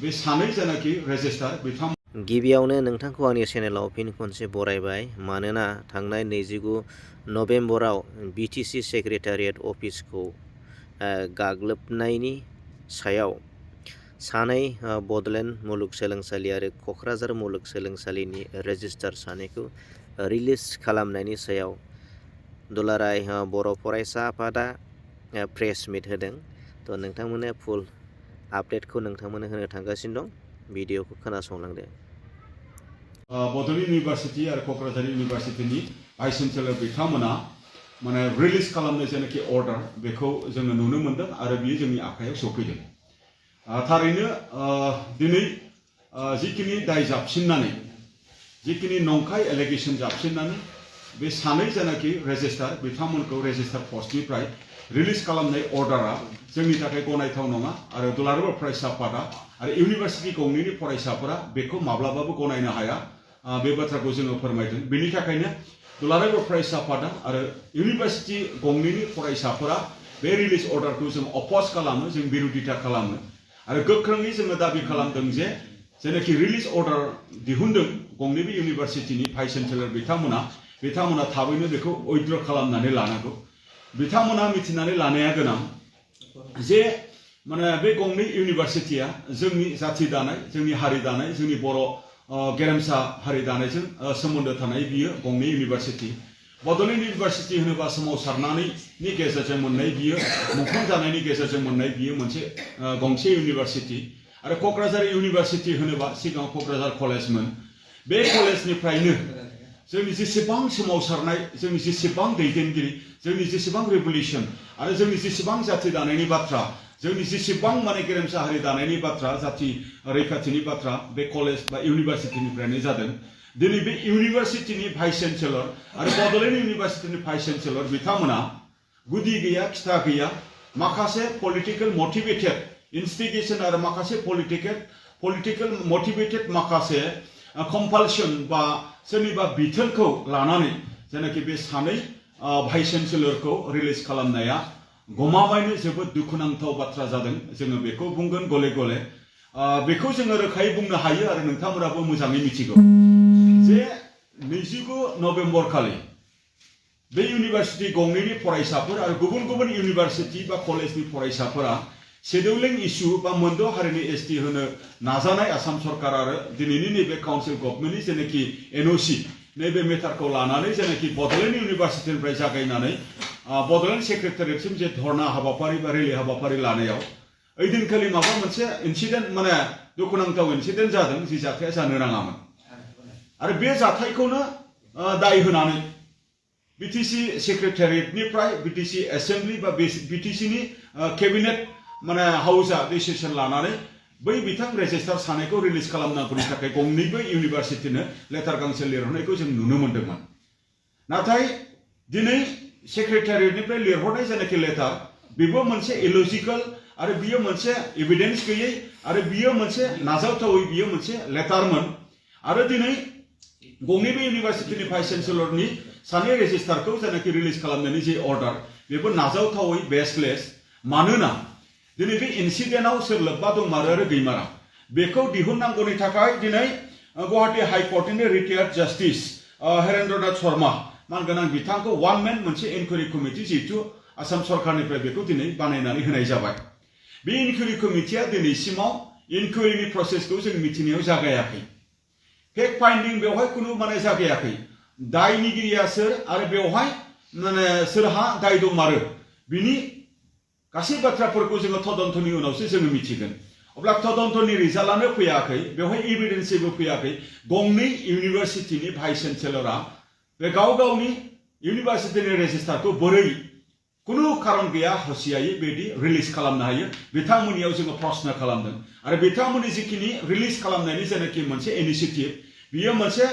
बे सानै जेनाखि रेजिस्टार बिथां गिबियावनो नोंथांखौ आंनि चेनेलाव फिन खनसे बरायबाय मानोना थांनाय 29 नभेम्बराव बिटिसि सेक्रेटारियेट अफिसखौ गाग्लोबनायनि सायाव सानै बड'लेण्ड मुलुगसोलोंसालि आरो क'क्राझार मुलुगसोलोंसालिनि रेजिस्टार सानैखौ रिलिज खालामनायनि सायाव दुलाराय बर' फरायसा आफादा प्रेस मिट होदों। थ' नोंथांमोननो फुल आपडेटखौ नोंथांमोननो होनो थांगासिनो दं। भिडिअखौ खोनासंलांदो। बड'लेण्ड इउनिभारसिटि आरो क'क्राझार इउनिभारसिटिनि भाइस चेन्सेलर बिथांमोना माने रिलिज खालामनो जेनाखि अर्डार बेखौ जोङो नुनो मोनदों आरो बियो जोंनि आखायाव सफैदों। थारैनो दिनै जिखिनि दाय जाबसिननानै जिखिनि नंखाय एलिगेसन जाबसिननानै बे सानै जेनाखि रेजिस्टार बिथांमोनखौ रेजिस्टार पस्टनिफ्राय रिलिज खालामनाय अर्डारा जोंनि थाखाय गनायथाव नङा आरो दुलाराय बर' फरायसा आफादा आरो इउनिभारसिटि गंनैनि फरायसाफोरा बेखौ माब्लाबाबो गनायनो हाया बे बाथ्राखौ जोङो फोरमायदों। बेनि थाखायनो दुलाराय बर' फरायसा आफादा आरो इउनिभारसिटि गंनैनि फरायसाफोरा बे रिलिज अर्डारखौ जों अपोज खालामो, जों बिरोधिता खालामो आरो गोख्रोङै जोङो दाबि खालामदों जे जेनाखि रिलिज अर्डार दिहुनदों गंनैबो इउनिभारसिटिनि भाइस चेन्सेलर बिथांमोना थाबैनो बेखौ उइथड्र खालामनानै लानांगौ। बिथांमोना मिथिनानै लानाया गोनां जे माने बे गंनै इउनिभारसिटिया जोंनि जाथि दानाय, जोंनि हारि दानाय, जोंनि बर' गेरेमसा हारि दानायजों सोमोन्दो थानाय बियो गंनै इउनिभारसिटि। बड'लेण्ड इउनिभारसिटि होनोबा सोमावसारनायनि गेजेरजों मोननाय बियो मुंख्लं जानायनि गेजेरजों मोननाय बियो मोनसे गंसे इउनिभारसिटि आरो क'क्राझार इउनिभारसिटि होनोबा सिगाङाव क'क्राझार कलेजमोन। बे कलेजनिफ्रायनो जोंनि जेसेबां सोमावसारनाय, जोंनि जेसेबां दैदेनगिरि, जोंनि जेसेबां रिभलिउसन आरो जोंनि जेसेबां जाथि दानायनि बाथ्रा, जोंनि जेसेबां माने गेरेमसा हारि दानायनि बाथ्रा, जाथि रैखाथिनि बाथ्रा बे कलेज बा इउनिभारसिटिनिफ्रायनो जादों। दिनै बे इउनिभारसिटिनि भाइस चेन्सेलर आरो बड'लेण्ड इउनिभारसिटिनि भाइस चेन्सेलर बिथांमोना गुदि गैया खिथा गैया माखासे पलिटिकेल मटिभेटेड इनस्टिगेसन आरो माखासे पलिटिकेल मटिभेटेड माखासे कम्पालसन बा सोरनिबा बिथोनखौ लानानै जेनाखि बे सानै भाइस चेन्सेलरखौ रिलिज खालामनाया गमामायैनो जोबोद दुखुनांथाव बाथ्रा जादों। जोङो बेखौ बुंगोन गले गले बेखौ जोङो रोखायै बुंनो हायो आरो नोंथांमोनाबो मोजाङै मिथिगौ जे 29 नभेम्बर खालि बे इउनिभारसिटि गंनैनि फरायसाफोर आरो गुबुन गुबुन इउनिभारसिटि बा कलेजनि फरायसाफोरा शेड्युलिं इस्यु बा मोनद' हारिनि एसटि होनो नाजानाय आसाम सरकार आरो दिनैनि नैबे काउन्सिल गभर्नमेन्टनि जेनाखि एनअसि नैबे मेटारखौ लानानै जेनाखि बड'लेण्ड इउनिभारसिटिनिफ्राय जागायनानै बड'लेण्ड सेक्रेटारियेटसिम जे धर्ना हाबाफारि बा रेलि हाबाफारि लानायाव ओइदिनखालि माबा मोनसे इन्सिडेन्ट माने दुखुनांथाव इन्सिडेन्ट जादों जि जाथाया जानो नाङामोन आरो बे जाथायखौनो दाय होनानै बिटिसि सेक्रेटारियेटनिफ्राय बिटिसि एसेम्बलि बा बिटिसिनि केबिनेट माने हाउसआ डिसिसन लानानै बै बिथां रेजिस्टार सानैखौ रिलिज खालामनांगौनि थाखाय गंनैबो इउनिभारसिटिनो लेटार गांसे लिरहरनायखौ जों नुनो मोन्दोंमोन। नाथाय दिनै सेक्रेटारियेटनिफ्राय लिरहरनाय जेनाखि लेटार बेबो मोनसे इलजिकेल आरो बियो मोनसे एभिडेन्स गैयै आरो बियो मोनसे नाजावथावै बियो मोनसे लेटारमोन आरो दिनै गंनैबो इउनिभारसिटिनि भाइस चेन्सेलरनि सानै रेजिस्टारखौ जेनाखि रिलिज खालामनायनि जे अर्डार बेबो नाजावथावै बेसलेस। मानोना दिनै बे इन्सिडेन्टआव सोर लोब्बा दंमारो आरो गैमारा बेखौ दिहुननांगौनि थाखाय दिनै गुवाहाटी हाइकर्टनि रिटायार्ड जास्टिस हेरेन्द्र नाथ शर्मा मानगोनां बिथांखौ वान मेन मोनसे इनकुवेरि कमिटि जिहेतु आसाम सरकारनिफ्राय बेखौ दिनै बानायनानै होनाय जाबाय। बे इनकुवेरि कमिटिया दिनैसिमाव इनकुवेरिनि प्रसेसखौ जों मिथिनायाव जागायाखै। फेक्ट फाइन्डिं बेवहाय खुनु माने जागायाखै। दायनिगिरिया सोर आरो बेवहाय माने सोरहा दाय दंमारो बिनि गासै बाथ्राफोरखौ जोङो तदन्तनि उनावसो जोङो मिथिगोन। अब्ला तदन्तनि रिजाल्टआनो फैयाखै, बेवहाय एभिडेन्सबो फैयाखै। गंनै इउनिभारसिटिनि भाइस चेन्सेलरा बे गाव गावनि इउनिभारसिटिनि रेजिस्टारखौ बोरै खुनु खारन गैया हसियायै बेदि रिलिज खालामनो हायो बिथांमोननियाव जोङो प्रश्न खालामदों आरो बिथांमोननि जिखिनि रिलिज खालामनायनि जेनाखि मोनसे इनिशिएटिभ बियो मोनसे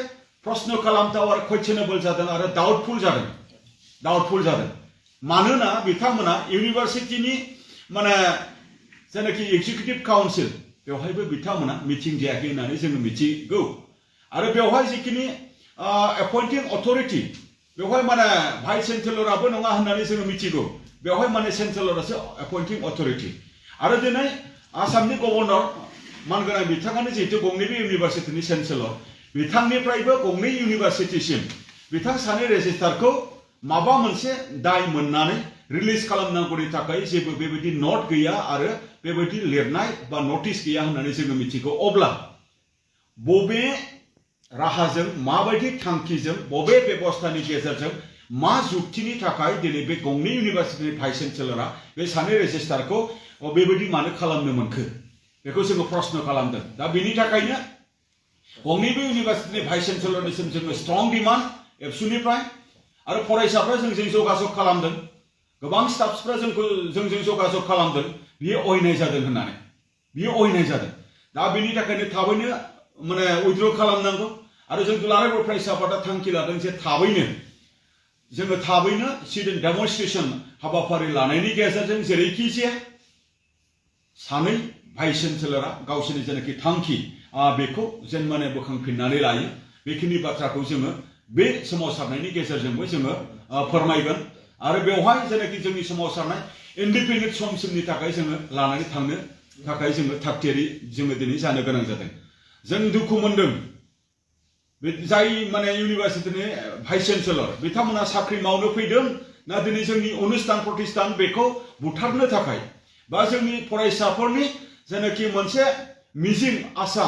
प्रश्न खालामथाव आरो कुवेश्चनेबल जादों आरो डाउटफुल जादों। मानोना बिथांमोना इउनिभारसिटिनि माने जेनाखि एग्जिकिउटिभ काउन्सिल बेवहायबो बिथांमोना मिटिं जायाखै होननानै जोङो मिथिगौ आरो बेवहाय जिखिनि एपइन्टिं अथरिटि बेवहाय माने भाइस चेन्सेलराबो नङा होननानै जोङो मिथिगौ। बेवहाय माने चेन्सेलरासो एपइन्टिं अथरिटि आरो दिनै आसामनि गभर्नर मानगोनां बिथाङानो जिहेतु गंनैबो इउनिभारसिटिनि चेन्सेलर बिथांनिफ्रायबो गंनै इउनिभारसिटिसिम बिथां सानै रेजिस्ट्रारखौ माबा मोनसे दाय मोननानै रिलिज खालामनांगौनि थाखाय जेबो बेबायदि नट गैया आरो बेबायदि लिरनाय बा नटिस गैया होननानै जोङो मिथिगौ अब्ला बबे राहाजों माबायदि थांखिजों बबे बेबस्थानि गेजेरजों मा जुक्तिनि थाखाय दिनै बे गंनै इउनिभारसिटिनि भाइस चेन्सेलरा बे सानै रेजिस्ट्रारखौ बेबायदि मानो खालामनो मोनखो बेखौ जोङो प्रश्न खालामदों दा बेनि थाखायनो गंनैबो इउनिभारसिटिनि भाइस चेन्सेलरनिसिम जोङो स्ट्रं डिमान्ड एबसुनिफ्राय आरो फरायसाफ्रा जोंजों जगाजग खालामदों गोबां स्टाफसफ्रा जोंजों जगाजग खालामदों बियो अयनाय जादों होननानै बियो अयनाय जादों दा बेनि थाखायनो थाबैनो माने उइथड्र खालामनांगौ आरो जों दुलाराय बर' फरायसा आफादा थांखि लादों जे थाबैनो स्टुडेन्ट डेमनस्ट्रेशन हाबाफारि लानायनि गेजेरजों जेरैखि जाया सानै भाइस चेन्सेलरा गावसोरनि जेनाखि थांखि बेखौ जेन माने बोखांफिननानै लायो बेखिनि बाथ्राखौ जोङो बे सोमावसारनायनि गेजेरजोंबो जोङो फोरमायगोन आरो बेवहाय जेनाखि जोंनि सोमावसारनाय इन्डिपेन्डेन्ट समसिमनि थाखाय जोङो लानानै थांनो थाखाय जोङो थागथियारि जोङो दिनै जानो गोनां जादों जों दुखु मोनदों जाय माने इउनिभारसिटिनि भाइस चेन्सेलर बिथांमोना साख्रि मावनो फैदों ना दिनै जोंनि अनुष्ठान प्रतिष्ठान बेखौ बुथारनो थाखाय बा जोंनि फरायसाफोरनि जेनाखि मोनसे मिजिं आसा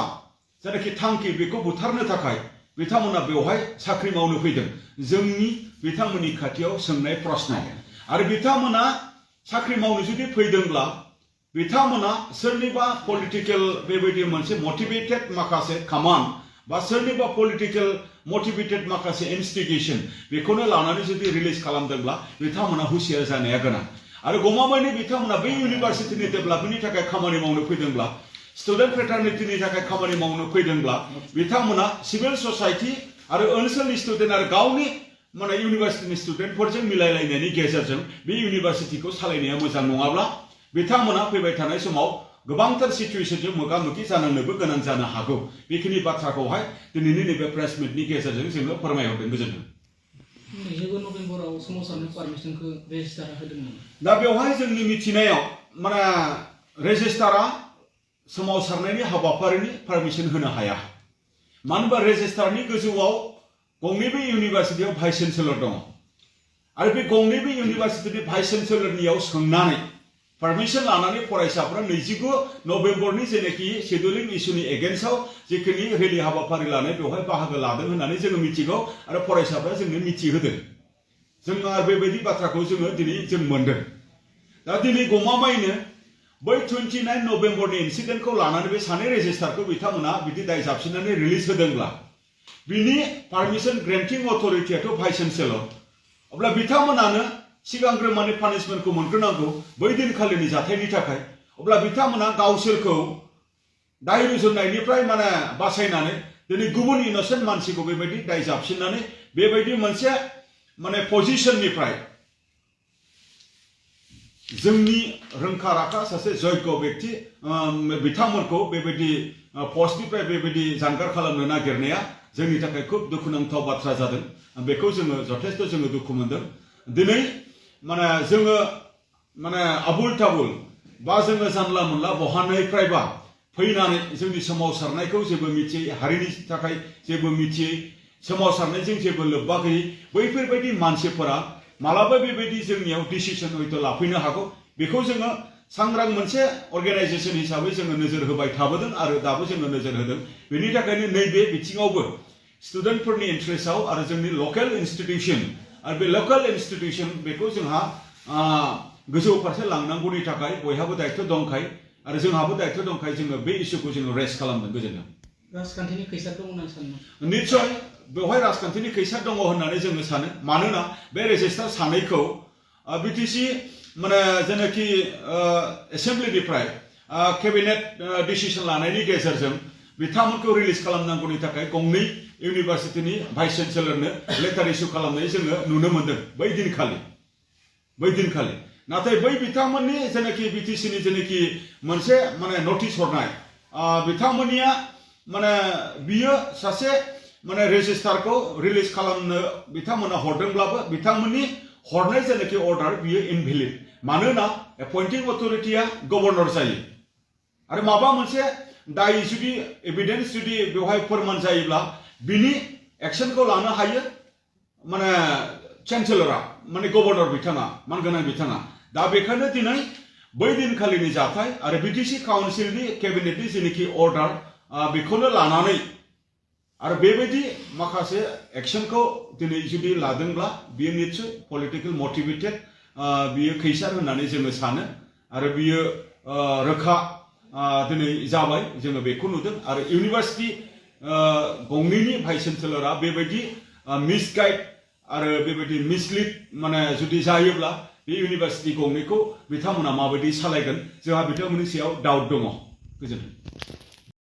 जेनाखि थांखि बेखौ बुथारनो थाखाय बिथांमोना बेवहाय साख्रि मावनो फैदों जोंनि बिथांमोननि खाथियाव सोंनाय प्रश्न आरो बिथांमोना साख्रि मावनो जुदि फैदोंब्ला बिथांमोना सोरनिबा पलिटिकेल बेबायदि मोनसे मटिभेटेड माखासे खामान बा सोरनिबा पलिटिकेल मटिभेटेड माखासे इनस्टिगेशन बेखौनो लानानै जुदि रिलिज खालामदोंब्ला बिथांमोना हुसियार जानाया गोनां आरो गमामायैनो बिथांमोना बै इउनिभारसिटिनि डेभेलपमेन्टनि थाखाय खामानि मावनो फैदोंब्ला स्टुडेन्ट फ्रेटारनिटिनि थाखाय खामानि मावनो फैदोंब्ला बिथांमोना सिभिल ससाइटि आरो ओनसोलनि स्टुडेन्ट आरो गावनि माने इउनिभारसिटिनि स्टुडेन्टफोरजों मिलायलायनायनि गेजेरजों बे इउनिभारसिटिखौ सालायनाया मोजां नङाब्ला बिथांमोना फैबाय थानाय समाव गोबांथार सिचुएशनजों मोगा मोगि जानांनोबो गोनां जानो हागौ बेखिनि बाथ्राखौहाय दिनैनि नैबे प्रेस मिटनि गेजेरजों जोङो फोरमायहरदों गोजोन्थों 27 नभेम्बराव सोमावसारनो पारमिसनखौ रेजिस्टारा होदोंमोन दा बेवहाय जोंनि मिथिनायाव माने रेजिस्टारा सोमावसारनायनि हाबाफारिनि पारमिसन होनो हाया मानो होनबा रेजिस्टारनि गोजौआव गंनैबो इउनिभारसिटियाव भाइस चेन्सेलर दङ आरो बे गंनैबो इउनिभारसिटिनि भाइस चेन्सेलरनियाव सोंनानै पारमिसन लानानै फरायसाफ्रा 29 नभेम्बरनि जेनाखि शेड्युलिं इस्युनि एगेन्स्टआव जिखिनि रेलि हाबाफारि लानाय बेवहाय बाहागो लादों होननानै जोङो मिथिगौ आरो फरायसाफ्रा जोंनो मिथिहोदों जों आरो बेबायदि बाथ्राखौ जोङो दिनै जों मोनदों दा दिनै गमामायैनो बै 29 नभेम्बरनि इन्सिडेन्टखौ लानानै बे सानै रेजिस्टारखौ बिथांमोना बिदि दाय जाबसिननानै रिलिज होदोंब्ला बिनि पारमिसन ग्रेन्टिं अथरिटियाथ' भाइस चेन्सेलर अब्ला बिथांमोनानो सिगांग्रो माने पानिशमेन्टखौ मोनग्रोनांगौ बै दिनखालिनि जाथायनि थाखाय अब्ला बिथांमोना गावसोरखौ दाय रुजुननायनिफ्राय माने बासायनानै दिनै गुबुन इनोसेन्ट मानसिखौ बेबायदि दाय जाबसिननानै बेबायदि मोनसे माने पजिशननिफ्राय जोंनि रोंखा राखा सासे जयग व्यक्ति बिथांमोनखौ बेबायदि पस्टनिफ्राय बेबायदि जानगार खालामनो नागिरनाया जोंनि थाखाय खुब दुखुनांथाव बाथ्रा जादों बेखौ जोङो जथेस्थ जोङो दुखु मोनदों दिनै माने जोङो माने आबुल ताबुल बा जोङो जानला मोनला बहानिफ्रायबा फैनानै जोंनि सोमावसारनायखौ जेबो मिथियै हारिनि थाखाय जेबो मिथियै सोमावसारनायजों जेबो लोब्बा गैयै बैफोरबायदि मानसिफोरा मालाबा बेबायदि जोंनियाव डिसिसन हयथ' लाफैनो हागौ बेखौ जोङो सांग्रां मोनसे अर्गेनाइजेसन हिसाबै जोङो नोजोर होबाय थाबोदों आरो दाबो जोङो नोजोर होदों बेनि थाखायनो नैबे बिथिङावबो स्टुडेन्टफोरनि इन्ट्रेस्टआव आरो जोंनि लकेल इन्स्टिटिउसन आरो बे लकेल इन्स्टिटिउसन बेखौ जोंहा गोजौ फारसे लांनांगौनि थाखाय बयहाबो दायित्व दंखाय आरो जोंहाबो दायित्व दंखाय जोङो बे इस्युखौ जोङो रेस खालामदों गोजोनथों राजखान्थिनि खैसार दं होनना सानो निश्चय बेवहाय राजखान्थिनि खैसार दङ होननानै जोङो सानो मानोना बे रेजिस्टार सानैखौ बिटिसि माने जेनाखि एसेम्ब्लिनिफ्राय केबिनेट डिसिसन लानायनि गेजेरजों बिथांमोनखौ रिलिज खालामनांगौनि थाखाय गंनै इउनिभारसिटिनि भाइस चेन्सेलरनो लेटार इस्यु खालामनाय जोङो नुनो मोनदों बै दिनखालि नाथाय बै बिथांमोननि जेनाखि बिटिसिनि जेनाखि मोनसे माने नटिस हरनाय बिथांमोननिया माने बियो सासे माने रेजिस्टारखौ रिलिज खालामनो बिथांमोना हरदोंब्लाबो बिथांमोननि हरनाय जेनाखि अर्डार बियो इनभेलिड मानोना एपइन्टिं अथरिटिया गभर्नर जायो आरो माबा मोनसे दाय जुदि एभिडेन्स जुदि बेवहाय फोरमान जायोब्ला बिनि एक्सनखौ लानो हायो माने चेन्सेलरा माने गभर्नर बिथाङा मानगोनां बिथाङा दा बेखायनो दिनै बै दिनखालिनि जाथाय आरो बिटिसि काउन्सिलनि केबिनेटनि जेनोखि अर्डार बेखौनो लानानै आरो बेबायदि माखासे एक्सनखौ दिनै जुदि लादोंब्ला बियो निश्चय पलिटिकेल मटिभेटेड बियो खैसार होननानै जोङो सानो आरो बियो रोखा दिनै जाबाय जोङो बेखौ नुदों आरो इउनिभार्सिटि गंनैनि भाइस चेन्सेलरा बेबायदि मिसगाइड आरो बेबायदि मिसलिड माने जुदि जायोब्ला बे इउनिभार्सिटि गंनैखौ बिथांमोना माबायदि सालायगोन जोंहा बिथांमोननि सायाव डाउट दङ गोजोन्थों